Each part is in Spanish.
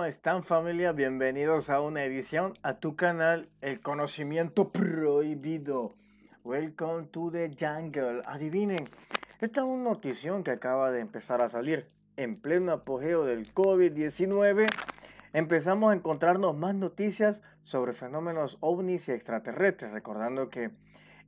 ¿Cómo están, familia? Bienvenidos a una edición a tu canal El Conocimiento Prohibido. Welcome to the jungle. Adivinen, esta es una notición que acaba de empezar a salir. En pleno apogeo del COVID-19 empezamos a encontrarnos más noticias sobre fenómenos ovnis y extraterrestres, recordando que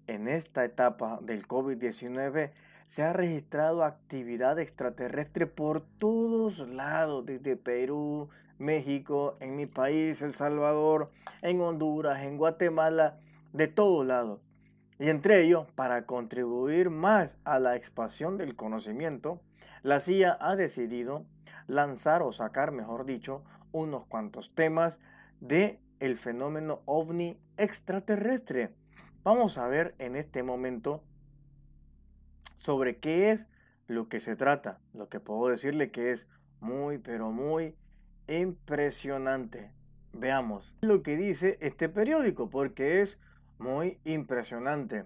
en esta etapa del COVID-19 se ha registrado actividad extraterrestre por todos lados, desde Perú, México, en mi país, El Salvador, en Honduras, en Guatemala, de todos lados. Y entre ellos, para contribuir más a la expansión del conocimiento, la CIA ha decidido lanzar o sacar, mejor dicho, unos cuantos temas de el fenómeno ovni extraterrestre. Vamos a ver en este momento sobre qué es lo que se trata. Lo que puedo decirle que es muy, pero muy impresionante. Veamos lo que dice este periódico, porque es muy impresionante.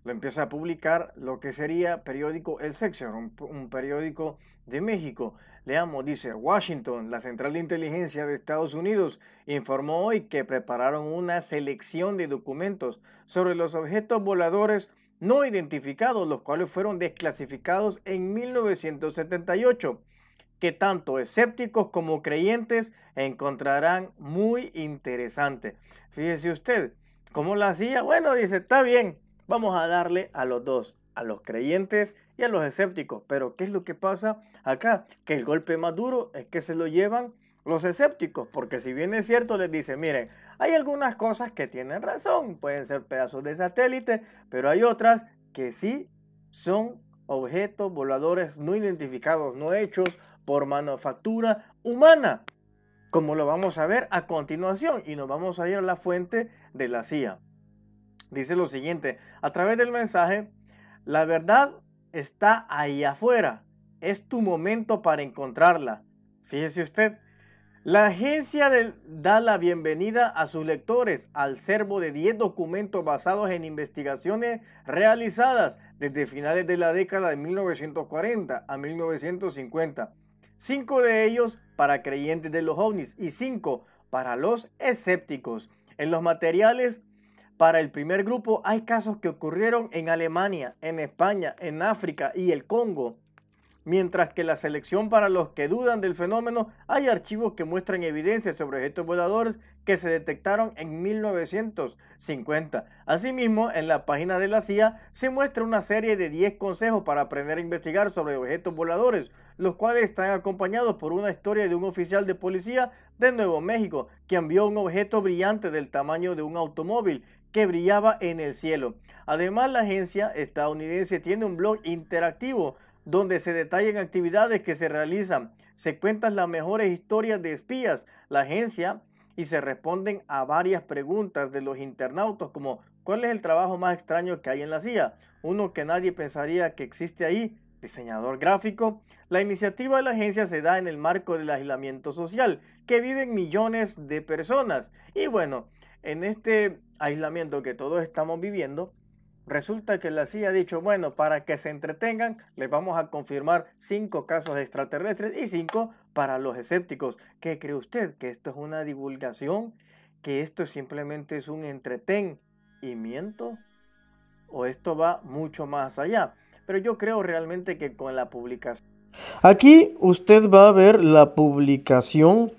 Lo empieza a publicar lo que sería periódico El Excelsior, un periódico de México. Leamos, dice: Washington, la Central de Inteligencia de Estados Unidos, informó hoy que prepararon una selección de documentos sobre los objetos voladores no identificados, los cuales fueron desclasificados en 1978, que tanto escépticos como creyentes encontrarán muy interesante. Fíjese usted, ¿cómo lo hacía? Bueno, dice, está bien, vamos a darle a los dos, a los creyentes y a los escépticos. Pero ¿qué es lo que pasa acá? Que el golpe más duro es que se lo llevan los escépticos, porque si bien es cierto, les dice, miren, hay algunas cosas que tienen razón, pueden ser pedazos de satélite, pero hay otras que sí son objetos voladores no identificados, no hechos por manufactura humana, como lo vamos a ver a continuación, y nos vamos a ir a la fuente de la CIA. Dice lo siguiente: a través del mensaje, la verdad está ahí afuera, es tu momento para encontrarla. Fíjese usted, la agencia da la bienvenida a sus lectores al acervo de 10 documentos basados en investigaciones realizadas desde finales de la década de 1940 a 1950. 5 de ellos para creyentes de los ovnis y 5 para los escépticos. En los materiales para el primer grupo hay casos que ocurrieron en Alemania, en España, en África y el Congo. Mientras que la selección para los que dudan del fenómeno, hay archivos que muestran evidencias sobre objetos voladores que se detectaron en 1950. Asimismo, en la página de la CIA se muestra una serie de 10 consejos para aprender a investigar sobre objetos voladores, los cuales están acompañados por una historia de un oficial de policía de Nuevo México que envió un objeto brillante del tamaño de un automóvil que brillaba en el cielo. Además, la agencia estadounidense tiene un blog interactivo donde se detallan actividades que se realizan, se cuentan las mejores historias de espías, la agencia, y se responden a varias preguntas de los internautas, como ¿cuál es el trabajo más extraño que hay en la CIA? Uno que nadie pensaría que existe ahí, diseñador gráfico. La iniciativa de la agencia se da en el marco del aislamiento social, que viven millones de personas. Y bueno, en este aislamiento que todos estamos viviendo, resulta que la CIA ha dicho, bueno, para que se entretengan, les vamos a confirmar 5 casos extraterrestres y 5 para los escépticos. ¿Qué cree usted? ¿Que esto es una divulgación? ¿Que esto simplemente es un entretenimiento? ¿O esto va mucho más allá? Pero yo creo realmente que con la publicación... Aquí usted va a ver la publicación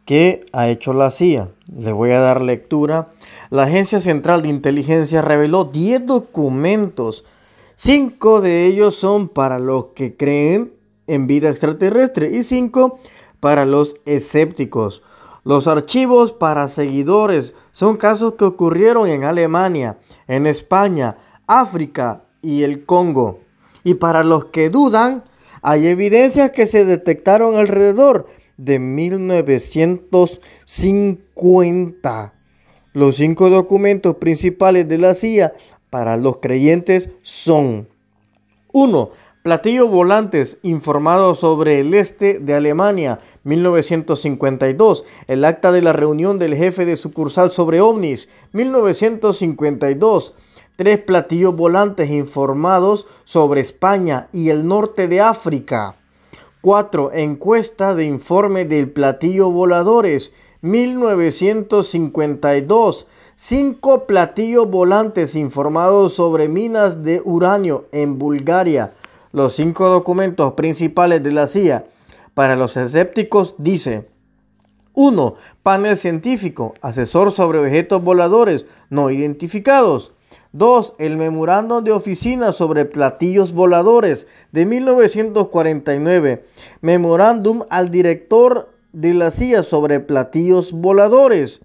que ha hecho la CIA. Le voy a dar lectura. La Agencia Central de Inteligencia reveló 10 documentos. 5 de ellos son para los que creen en vida extraterrestre y 5 para los escépticos. Los archivos para seguidores son casos que ocurrieron en Alemania, en España, África y el Congo. Y para los que dudan, hay evidencias que se detectaron alrededor de 1950. Los 5 documentos principales de la CIA para los creyentes son: 1. Platillos volantes informados sobre el este de Alemania, 1952. El acta de la reunión del jefe de sucursal sobre ovnis, 1952. 3 platillos volantes informados sobre España y el norte de África. 4. Encuesta de informe del platillo voladores. 1952. 5 platillos volantes informados sobre minas de uranio en Bulgaria. Los 5 documentos principales de la CIA para los escépticos dice: 1. Panel científico, asesor sobre objetos voladores no identificados. 2. El memorándum de oficina sobre platillos voladores de 1949. Memorándum al director de la CIA sobre platillos voladores.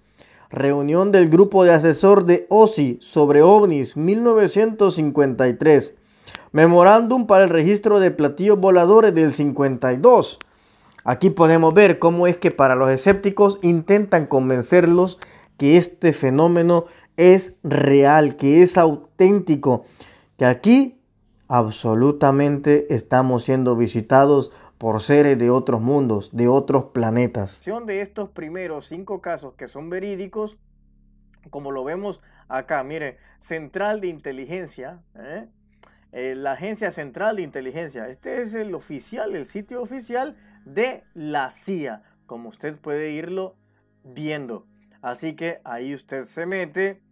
Reunión del grupo de asesor de OSI sobre ovnis 1953. Memorándum para el registro de platillos voladores del 52. Aquí podemos ver cómo es que para los escépticos intentan convencerlos que este fenómeno es real, que es auténtico, que aquí absolutamente estamos siendo visitados por seres de otros mundos, de otros planetas. De estos primeros 5 casos que son verídicos, como lo vemos acá, mire, Central de Inteligencia, la Agencia Central de Inteligencia. Este es el oficial, el sitio oficial de la CIA, como usted puede irlo viendo. Así que ahí usted se mete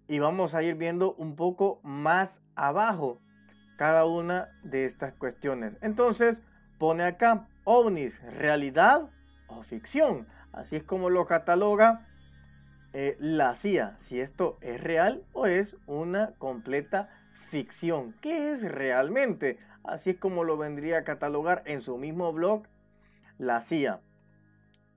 y vamos a ir viendo un poco más abajo cada una de estas cuestiones. Entonces pone acá ovnis, realidad o ficción. Así es como lo cataloga la CIA, si esto es real o es una completa ficción. ¿Qué es realmente? Así es como lo vendría a catalogar en su mismo blog la CIA.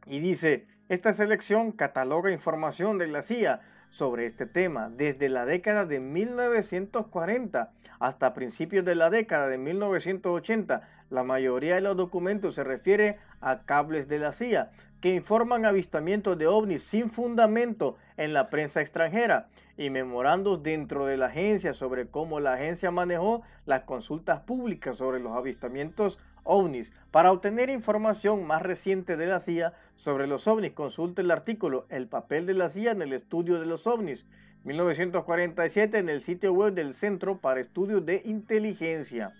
Y dice: esta selección cataloga información de la CIA sobre este tema desde la década de 1940 hasta principios de la década de 1980. La mayoría de los documentos se refiere a cables de la CIA que informan avistamientos de ovnis sin fundamento en la prensa extranjera y memorandos dentro de la agencia sobre cómo la agencia manejó las consultas públicas sobre los avistamientos ovnis. Para obtener información más reciente de la CIA sobre los ovnis, consulte el artículo El papel de la CIA en el estudio de los ovnis, 1947, en el sitio web del Centro para Estudios de Inteligencia.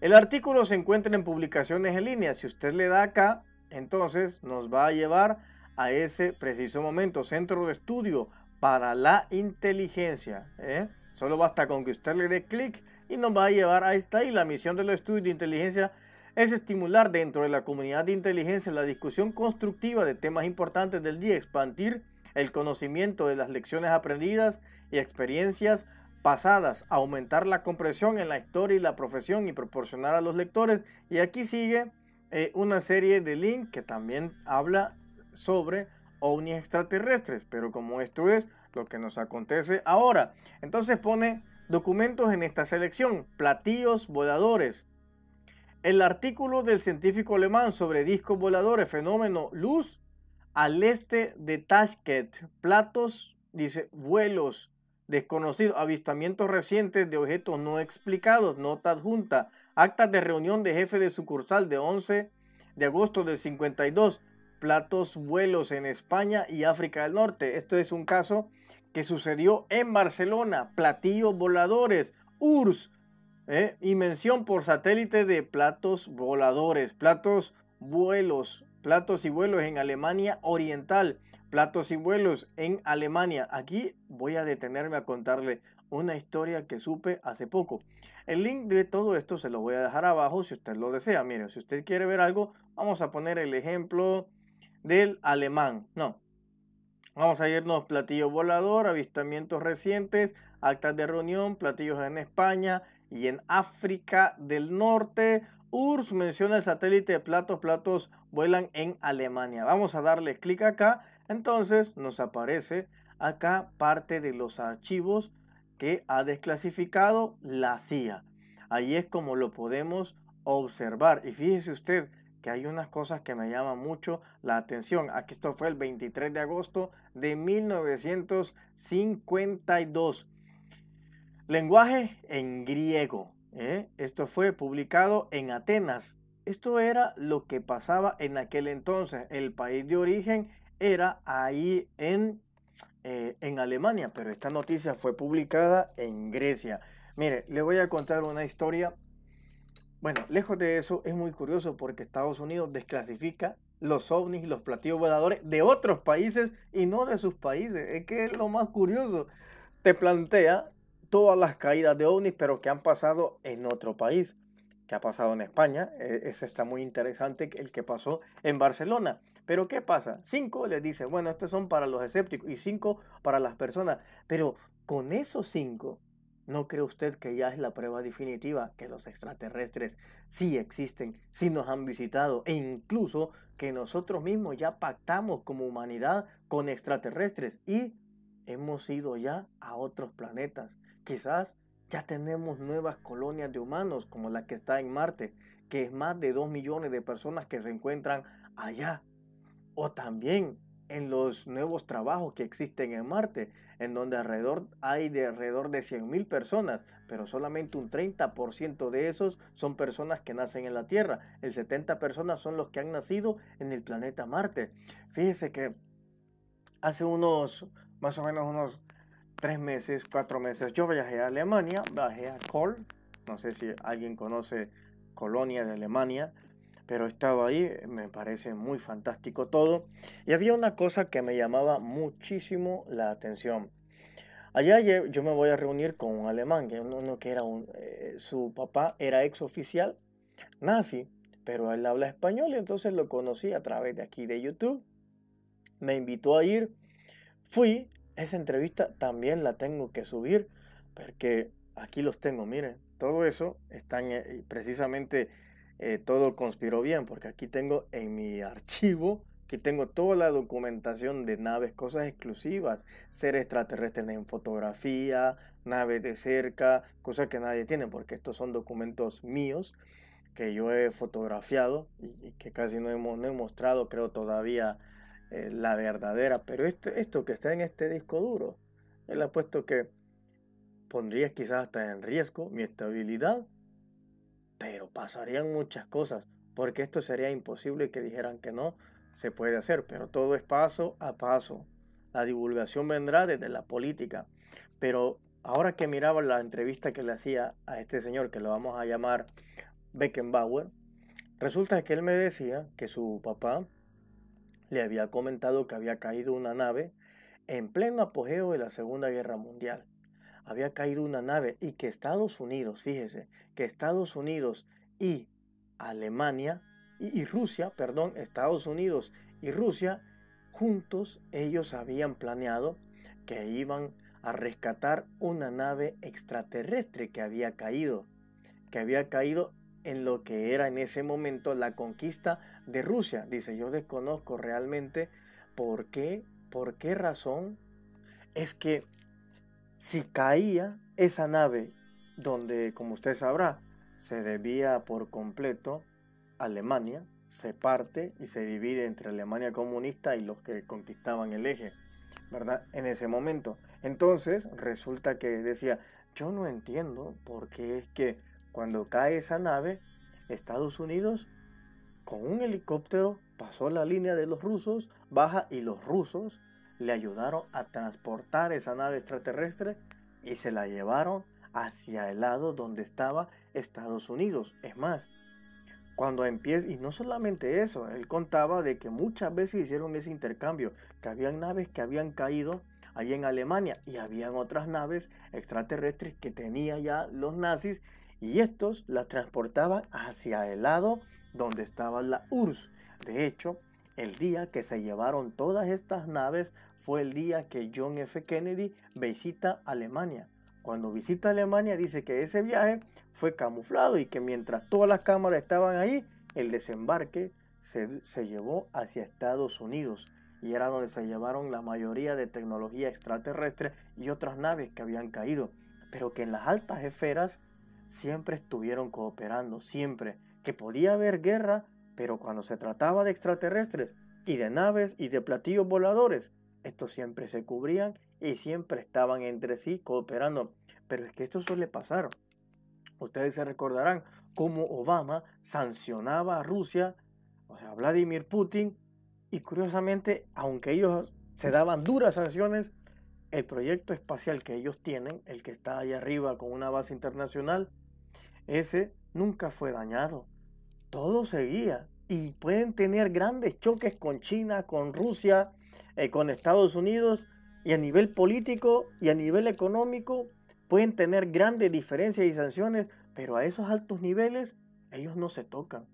El artículo se encuentra en publicaciones en línea. Si usted le da acá, entonces nos va a llevar a ese preciso momento, Centro de Estudio para la Inteligencia. Solo basta con que usted le dé clic y nos va a llevar a esta. Y la misión de los estudios de inteligencia es estimular dentro de la comunidad de inteligencia la discusión constructiva de temas importantes del día, expandir el conocimiento de las lecciones aprendidas y experiencias pasadas, aumentar la comprensión en la historia y la profesión y proporcionar a los lectores. Y aquí sigue una serie de links que también habla sobre ovnis extraterrestres, pero como esto es lo que nos acontece ahora, entonces pone documentos en esta selección: platillos voladores. El artículo del científico alemán sobre discos voladores, fenómeno luz al este de Tashkent, platos, dice, vuelos desconocidos, avistamientos recientes de objetos no explicados, nota adjunta, actas de reunión de jefe de sucursal de 11 de agosto del 52, platos, vuelos en España y África del Norte. Esto es un caso que sucedió en Barcelona, platillos voladores, URSS, y mención por satélite de platos voladores, platos y vuelos en Alemania Oriental, platos y vuelos en Alemania. Aquí voy a detenerme a contarle una historia que supe hace poco. El link de todo esto se lo voy a dejar abajo si usted lo desea. Mire, si usted quiere ver algo, vamos a poner el ejemplo del alemán. No, vamos a irnos platillo volador, avistamientos recientes, actas de reunión, platillos en España y en África del Norte. URSS menciona el satélite de platos vuelan en Alemania. Vamos a darle clic acá. Entonces nos aparece acá parte de los archivos que ha desclasificado la CIA. Ahí es como lo podemos observar. Y fíjese usted que hay unas cosas que me llaman mucho la atención. Aquí esto fue el 23 de agosto de 1952. Lenguaje en griego. Esto fue publicado en Atenas. Esto era lo que pasaba en aquel entonces. El país de origen era ahí en Alemania, pero esta noticia fue publicada en Grecia. Mire, le voy a contar una historia Bueno, lejos de eso, es muy curioso porque Estados Unidos desclasifica los ovnis y los platillos voladores de otros países y no de sus países. Es que es lo más curioso. Te plantea todas las caídas de ovnis, pero que han pasado en otro país, que ha pasado en España. Ese está muy interesante, el que pasó en Barcelona. Pero ¿qué pasa? 5 les dice, bueno, estos son para los escépticos y 5 para las personas. Pero con esos 5, ¿no cree usted que ya es la prueba definitiva que los extraterrestres sí existen, sí nos han visitado e incluso que nosotros mismos ya pactamos como humanidad con extraterrestres y hemos ido ya a otros planetas? Quizás ya tenemos nuevas colonias de humanos como la que está en Marte, que es más de 2 millones de personas que se encuentran allá. O también en los nuevos trabajos que existen en Marte, en donde hay de alrededor de 100.000 personas, pero solamente un 30% de esos son personas que nacen en la Tierra. El 70% personas son los que han nacido en el planeta Marte. Fíjese que hace más o menos unos 3 meses, 4 meses, yo viajé a Alemania, viajé a Köln, no sé si alguien conoce Colonia de Alemania, pero estaba ahí, me parece muy fantástico todo. Y había una cosa que me llamaba muchísimo la atención. Allá yo me voy a reunir con un alemán, que uno que era su papá era ex oficial nazi, pero él habla español y entonces lo conocí a través de aquí de YouTube. Me invitó a ir, fui, esa entrevista también la tengo que subir, porque aquí los tengo, miren, todo eso está precisamente, todo conspiró bien, porque aquí tengo en mi archivo, aquí tengo toda la documentación de naves, cosas exclusivas, seres extraterrestres en fotografía, naves de cerca, cosas que nadie tiene, porque estos son documentos míos que yo he fotografiado y que casi no he mostrado, creo todavía, la verdadera. Pero esto que está en este disco duro, él ha puesto que pondría quizás hasta en riesgo mi estabilidad, pero pasarían muchas cosas, porque esto sería imposible que dijeran que no se puede hacer, pero todo es paso a paso. La divulgación vendrá desde la política, pero ahora que miraba la entrevista que le hacía a este señor, que lo vamos a llamar Beckenbauer, resulta que él me decía que su papá le había comentado que había caído una nave en pleno apogeo de la Segunda Guerra Mundial. Había caído una nave y que Estados Unidos, fíjese, que Estados Unidos y Alemania y Rusia, perdón, Estados Unidos y Rusia, juntos ellos habían planeado que iban a rescatar una nave extraterrestre que había caído en lo que era en ese momento la conquista de Rusia. Dice, yo desconozco realmente por qué razón es que si caía esa nave donde, como usted sabrá, se desvía por completo Alemania, se parte y se divide entre Alemania comunista y los que conquistaban el eje, ¿verdad? En ese momento. Entonces, resulta que decía, yo no entiendo por qué es que cuando cae esa nave, Estados Unidos con un helicóptero pasó la línea de los rusos, baja y los rusos le ayudaron a transportar esa nave extraterrestre y se la llevaron hacia el lado donde estaba Estados Unidos. Es más, cuando empieza, y no solamente eso, él contaba de que muchas veces hicieron ese intercambio, que habían naves que habían caído allí en Alemania y habían otras naves extraterrestres que tenían ya los nazis y estos las transportaban hacia el lado donde estaba la URSS. De hecho, el día que se llevaron todas estas naves fue el día que John F. Kennedy visita Alemania. Cuando visita Alemania dice que ese viaje fue camuflado y que mientras todas las cámaras estaban ahí, el desembarque se llevó hacia Estados Unidos y era donde se llevaron la mayoría de tecnología extraterrestre y otras naves que habían caído, pero que en las altas esferas siempre estuvieron cooperando, siempre, que podía haber guerra, pero cuando se trataba de extraterrestres y de naves y de platillos voladores, estos siempre se cubrían y siempre estaban entre sí cooperando. Pero es que esto suele pasar. Ustedes se recordarán cómo Obama sancionaba a Rusia, o sea, a Vladimir Putin, y curiosamente, aunque ellos se daban duras sanciones, el proyecto espacial que ellos tienen, el que está ahí arriba con una base internacional, ese nunca fue dañado. Todo seguía y pueden tener grandes choques con China, con Rusia, con Estados Unidos, y a nivel político y a nivel económico pueden tener grandes diferencias y sanciones, pero a esos altos niveles ellos no se tocan.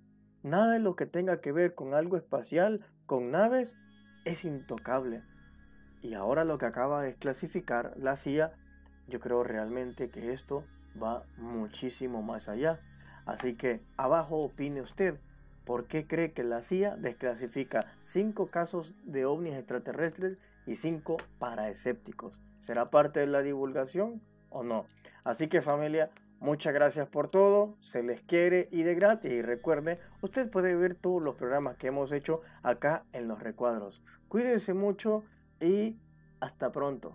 Nada de lo que tenga que ver con algo espacial, con naves, es intocable. Y ahora lo que acaba de desclasificar la CIA, yo creo realmente que esto va muchísimo más allá. Así que abajo opine usted, ¿por qué cree que la CIA desclasifica 5 casos de ovnis extraterrestres y 5 paraescépticos? ¿Será parte de la divulgación o no? Así que familia, muchas gracias por todo, se les quiere y de gratis. Y recuerde, usted puede ver todos los programas que hemos hecho acá en los recuadros. Cuídense mucho y hasta pronto.